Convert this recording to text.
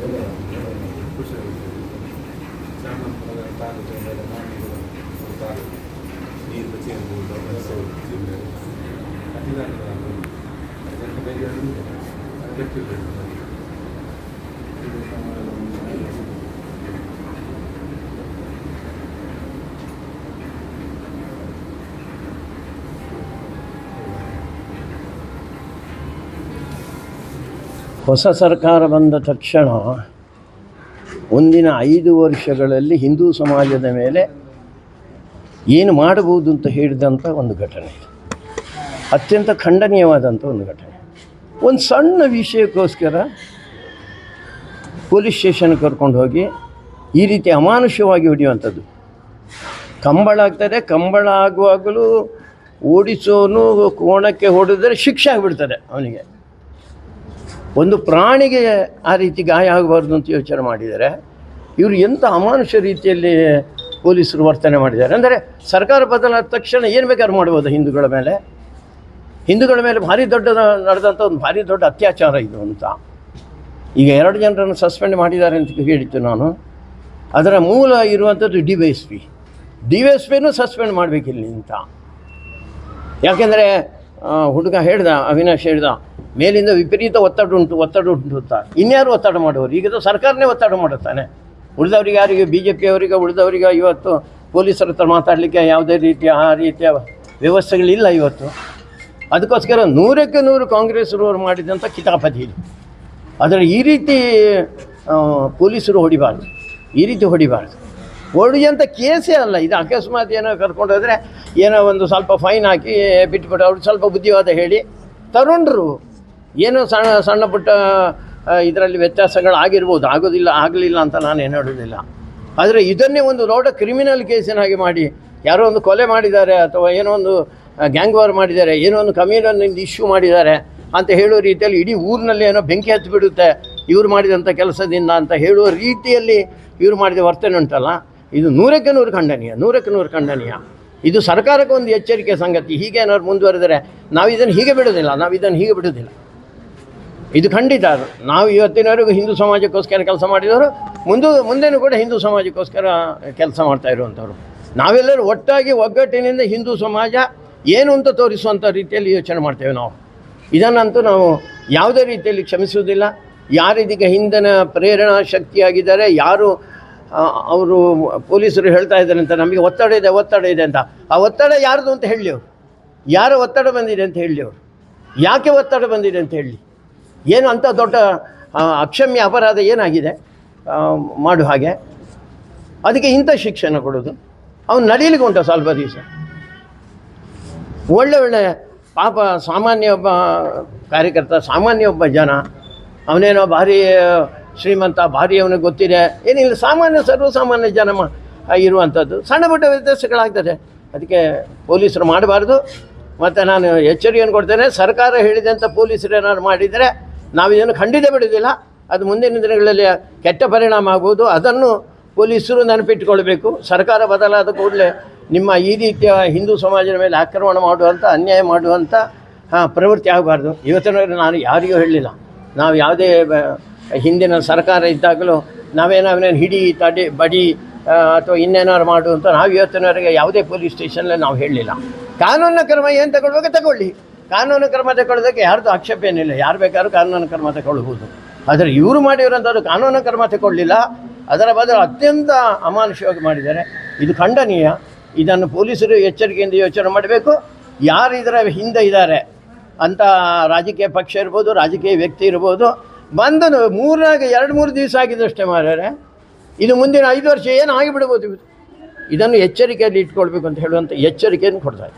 ಖುಷಿ ಚಾಮರಾಜನಗರ ತಾಲೂಕು ತಾಲೂಕು ನೀರು ಚೇಂಜ್ ಹೊಸ ಸರ್ಕಾರ ಬಂದ ತಕ್ಷಣ ಮುಂದಿನ 5 ವರ್ಷಗಳಲ್ಲಿ ಹಿಂದೂ ಸಮಾಜದ ಮೇಲೆ ಏನು ಮಾಡಬಹುದು ಅಂತ ಹೇಳಿದಂಥ ಒಂದು ಘಟನೆ, ಅತ್ಯಂತ ಖಂಡನೀಯವಾದಂಥ ಒಂದು ಘಟನೆ. ಒಂದು ಸಣ್ಣ ವಿಷಯಕ್ಕೋಸ್ಕರ ಪೊಲೀಸ್ ಸ್ಟೇಷನ್ಗೆ ಕರ್ಕೊಂಡು ಹೋಗಿ ಈ ರೀತಿ ಅಮಾನುಷ್ಯವಾಗಿ ಹೊಡೆಯುವಂಥದ್ದು. ಕಂಬಳ ಆಗ್ತದೆ, ಕಂಬಳ ಆಗುವಾಗಲೂ ಓಡಿಸೋನು ಕೋಣಕ್ಕೆ ಹೊಡೆದರೆ ಶಿಕ್ಷೆ ಆಗಿಬಿಡ್ತದೆ ಅವನಿಗೆ. ಒಂದು ಪ್ರಾಣಿಗೆ ಆ ರೀತಿ ಗಾಯ ಆಗಬಾರ್ದು ಅಂತ ಯೋಚನೆ ಮಾಡಿದ್ದಾರೆ. ಇವರು ಎಂಥ ಅಮಾನುಷ ರೀತಿಯಲ್ಲಿ ಪೊಲೀಸರು ವರ್ತನೆ ಮಾಡಿದ್ದಾರೆ. ಅಂದರೆ ಸರ್ಕಾರ ಬದಲಾದ ತಕ್ಷಣ ಏನು ಬೇಕಾದ್ರೂ ಮಾಡ್ಬೋದು ಹಿಂದೂಗಳ ಮೇಲೆ ಭಾರಿ ದೊಡ್ಡ ನಡೆದಂಥ ಒಂದು ಭಾರಿ ದೊಡ್ಡ ಅತ್ಯಾಚಾರ ಇದು ಅಂತ. ಈಗ 2 ಜನರನ್ನು ಸಸ್ಪೆಂಡ್ ಮಾಡಿದ್ದಾರೆ ಅಂತ ಹೇಳಿತ್ತು ನಾನು. ಅದರ ಮೂಲ ಇರುವಂಥದ್ದು ಡಿ ವೈ ಎಸ್ ಪಿನೂ ಸಸ್ಪೆಂಡ್ ಮಾಡಬೇಕಿಲ್ಲಿ ಅಂತ. ಯಾಕೆಂದರೆ ಹುಡುಗ ಹೇಳ್ದ, ಅವಿನಾಶ್ ಹೇಳ್ದ, ಮೇಲಿಂದ ವಿಪರೀತ ಒತ್ತಡ ಉಂಟು ಅಂತ. ಇನ್ಯಾರು ಒತ್ತಡ ಮಾಡೋರು? ಈಗ ಸರ್ಕಾರನೇ ಒತ್ತಡ ಮಾಡುತ್ತಾನೆ. ಉಳಿದವರಿಗೆ ಯಾರಿಗೆ ಬಿ ಜೆ ಪಿಯವರಿಗೆ ಉಳಿದವರಿಗೆ ಇವತ್ತು ಪೊಲೀಸರ ಹತ್ರ ಮಾತಾಡಲಿಕ್ಕೆ ಯಾವುದೇ ರೀತಿಯ ವ್ಯವಸ್ಥೆಗಳಿಲ್ಲ ಇವತ್ತು. ಅದಕ್ಕೋಸ್ಕರ 100ಕ್ಕೆ 100 ಕಾಂಗ್ರೆಸ್ರವರು ಮಾಡಿದಂಥ ಕಿತಾಪತಿ ಇದು. ಆದರೆ ಈ ರೀತಿ ಪೊಲೀಸರು ಹೊಡಿಬಾರ್ದು, ಈ ರೀತಿ ಹೊಡಿಬಾರ್ದು. ಹೊಡಿಯೋಂಥ ಕೇಸೇ ಅಲ್ಲ ಇದು. ಅಕಸ್ಮಾತ್ ಏನೋ ಕರ್ಕೊಂಡೋದ್ರೆ ಏನೋ ಒಂದು ಸ್ವಲ್ಪ ಫೈನ್ ಹಾಕಿ ಬಿಟ್ಬಿಟ್ಟು ಅವ್ರು ಸ್ವಲ್ಪ ಬುದ್ಧಿವಾದ ಹೇಳಿ ತಗೊಂಡ್ರು. ಏನೋ ಸಣ್ಣ ಪುಟ್ಟ ಇದರಲ್ಲಿ ವ್ಯತ್ಯಾಸಗಳಾಗಿರ್ಬೋದು, ಆಗಲಿಲ್ಲ ಅಂತ ನಾನೇನು ಹೇಳೋದಿಲ್ಲ. ಆದರೆ ಇದನ್ನೇ ಒಂದು ದೊಡ್ಡ ಕ್ರಿಮಿನಲ್ ಕೇಸಿನಾಗಿ ಮಾಡಿ ಯಾರೋ ಒಂದು ಕೊಲೆ ಮಾಡಿದ್ದಾರೆ ಅಥವಾ ಏನೋ ಒಂದು ಗ್ಯಾಂಗ್ ವಾರ್ ಮಾಡಿದ್ದಾರೆ, ಏನೋ ಒಂದು ಕಮ್ಯುನಲ್ ಇಶ್ಯೂ ಮಾಡಿದ್ದಾರೆ ಅಂತ ಹೇಳೋ ರೀತಿಯಲ್ಲಿ ಇಡೀ ಊರಿನಲ್ಲಿ ಏನೋ ಬೆಂಕಿ ಹತ್ತಿಬಿಡುತ್ತೆ ಇವ್ರು ಮಾಡಿದಂಥ ಕೆಲಸದಿಂದ ಅಂತ ಹೇಳುವ ರೀತಿಯಲ್ಲಿ ಇವ್ರು ಮಾಡಿದ ವರ್ತನೆ ಉಂಟಲ್ಲ, ಇದು 100ಕ್ಕೆ 100 ಖಂಡನೀಯ. ಇದು ಸರ್ಕಾರಕ್ಕೆ ಒಂದು ಎಚ್ಚರಿಕೆ ಸಂಗತಿ. ಹೀಗೆ ಏನಾದ್ರು ಮುಂದುವರೆದರೆ ನಾವು ಇದನ್ನು ಹೀಗೆ ಬಿಡೋದಿಲ್ಲ. ಇದು ಖಂಡಿತ. ನಾವು ಇವತ್ತಿನವರೆಗೂ ಹಿಂದೂ ಸಮಾಜಕ್ಕೋಸ್ಕರ ಕೆಲಸ ಮಾಡಿದವರು, ಮುಂದೆನೂ ಕೂಡ ಹಿಂದೂ ಸಮಾಜಕ್ಕೋಸ್ಕರ ಕೆಲಸ ಮಾಡ್ತಾ ಇರುವಂಥವ್ರು. ನಾವೆಲ್ಲರೂ ಒಟ್ಟಾಗಿ ಒಗ್ಗಟ್ಟಿನಿಂದ ಹಿಂದೂ ಸಮಾಜ ಏನು ಅಂತ ತೋರಿಸುವಂಥ ರೀತಿಯಲ್ಲಿ ಯೋಚನೆ ಮಾಡ್ತೇವೆ ನಾವು. ಇದನ್ನಂತೂ ನಾವು ಯಾವುದೇ ರೀತಿಯಲ್ಲಿ ಕ್ಷಮಿಸುವುದಿಲ್ಲ. ಯಾರು ಇದಕ್ಕೆ ಹಿಂದಿನ ಪ್ರೇರಣಾ ಶಕ್ತಿಯಾಗಿದ್ದಾರೆ, ಯಾರು ಅವರು ಪೊಲೀಸರು ಹೇಳ್ತಾ ಇದ್ದಾರೆ ಅಂತ ನಮಗೆ ಒತ್ತಡ ಇದೆ ಅಂತ, ಆ ಒತ್ತಡ ಯಾರ್ದು ಅಂತ ಹೇಳಿ ಅವರು, ಯಾರ ಒತ್ತಡ ಬಂದಿದೆ ಅಂತ ಹೇಳಿ ಅವರು, ಯಾಕೆ ಒತ್ತಡ ಬಂದಿದೆ ಅಂತ ಹೇಳಿ, ಏನು ಅಂಥ ದೊಡ್ಡ ಅಕ್ಷಮ್ಯ ಅಪರಾಧ ಏನಾಗಿದೆ ಮಾಡು ಹಾಗೆ, ಅದಕ್ಕೆ ಇಂಥ ಶಿಕ್ಷಣ ಕೊಡೋದು. ಅವನು ನಡೀಲಿಕ್ಕೆ ಉಂಟು ಸ್ವಲ್ಪ ದಿವಸ. ಒಳ್ಳೆ ಪಾಪ ಸಾಮಾನ್ಯ ಒಬ್ಬ ಕಾರ್ಯಕರ್ತ, ಸಾಮಾನ್ಯ ಒಬ್ಬ ಜನ, ಅವನೇನೋ ಭಾರಿ ಶ್ರೀಮಂತ, ಭಾರಿ ಅವನಿಗೆ ಗೊತ್ತಿದೆ ಏನಿಲ್ಲ, ಸರ್ವಸಾಮಾನ್ಯ ಜನ ಇರುವಂಥದ್ದು ಸಣ್ಣ ಪುಟ್ಟ ವ್ಯತ್ಯಾಸಗಳಾಗ್ತದೆ. ಅದಕ್ಕೆ ಪೊಲೀಸರು ಮಾಡಬಾರ್ದು. ಮತ್ತು ನಾನು ಎಚ್ಚರಿಕೆಯನ್ನು ಕೊಡ್ತೇನೆ, ಸರ್ಕಾರ ಹೇಳಿದಂಥ ಪೊಲೀಸರು ಏನಾದ್ರು ಮಾಡಿದರೆ ನಾವು ಇದನ್ನು ಖಂಡಿತ ಬಿಡೋದಿಲ್ಲ. ಅದು ಮುಂದಿನ ದಿನಗಳಲ್ಲಿ ಕೆಟ್ಟ ಪರಿಣಾಮ ಆಗ್ಬೋದು. ಅದನ್ನು ಪೊಲೀಸರು ನೆನಪಿಟ್ಟುಕೊಳ್ಬೇಕು. ಸರ್ಕಾರ ಬದಲಾದ ಕೂಡಲೇ ನಿಮ್ಮ ಈ ರೀತಿಯ ಹಿಂದೂ ಸಮಾಜದ ಮೇಲೆ ಆಕ್ರಮಣ ಮಾಡುವಂಥ, ಅನ್ಯಾಯ ಮಾಡುವಂಥ ಪ್ರವೃತ್ತಿ ಆಗಬಾರ್ದು. ಇವತ್ತಿನವರೆಗೆ ನಾನು ಯಾರಿಗೂ ಹೇಳಲಿಲ್ಲ. ನಾವು ಯಾವುದೇ ಹಿಂದಿನ ಸರ್ಕಾರ ಇದ್ದಾಗಲೂ ನಾವೇನೇನು ಹಿಡಿ ತಡೆ ಬಡಿ ಅಥವಾ ಇನ್ನೇನಾದ್ರು ಮಾಡು ಅಂತ ನಾವು ಇವತ್ತಿನವರೆಗೆ ಯಾವುದೇ ಪೊಲೀಸ್ ಸ್ಟೇಷನಲ್ಲಿ ನಾವು ಹೇಳಲಿಲ್ಲ. ಕಾನೂನಿನ ಕ್ರಮ ಏನು ತಗೊಳ್ಳಿ. ಕಾನೂನು ಕ್ರಮ ತಗೊಳ್ಳೋದಕ್ಕೆ ಯಾರ್ದು ಆಕ್ಷೇಪ ಏನಿಲ್ಲ. ಯಾರು ಬೇಕಾದ್ರೂ ಕಾನೂನು ಕ್ರಮ ತಗೊಳ್ಬೋದು. ಆದರೆ ಇವರು ಮಾಡಿರೋಂಥದ್ದು ಕಾನೂನು ಕ್ರಮ ತಗೊಳ್ಳಿಲ್ಲ. ಅದರ ಬದಲು ಅತ್ಯಂತ ಅಮಾನುಷವಾಗಿ ಮಾಡಿದ್ದಾರೆ. ಇದು ಖಂಡನೀಯ. ಇದನ್ನು ಪೊಲೀಸರು ಎಚ್ಚರಿಕೆಯಿಂದ ಯೋಚನೆ ಮಾಡಬೇಕು. ಯಾರು ಇದರ ಹಿಂದೆ ಇದ್ದಾರೆ ಅಂತ ರಾಜಕೀಯ ಪಕ್ಷ ಇರ್ಬೋದು, ರಾಜಕೀಯ ವ್ಯಕ್ತಿ ಇರ್ಬೋದು, ಬಂದು 2-3 ದಿವಸ ಆಗಿದ್ದಷ್ಟೇ ಮಾರ್ಯಾರೆ. ಇದು ಮುಂದಿನ 5 ವರ್ಷ ಏನು ಆಗಿಬಿಡ್ಬೋದು. ಇದನ್ನು ಎಚ್ಚರಿಕೆಯಲ್ಲಿ ಇಟ್ಕೊಳ್ಬೇಕು ಅಂತ ಹೇಳುವಂಥ ಎಚ್ಚರಿಕೆಯನ್ನು ಕೊಡ್ತಾರೆ.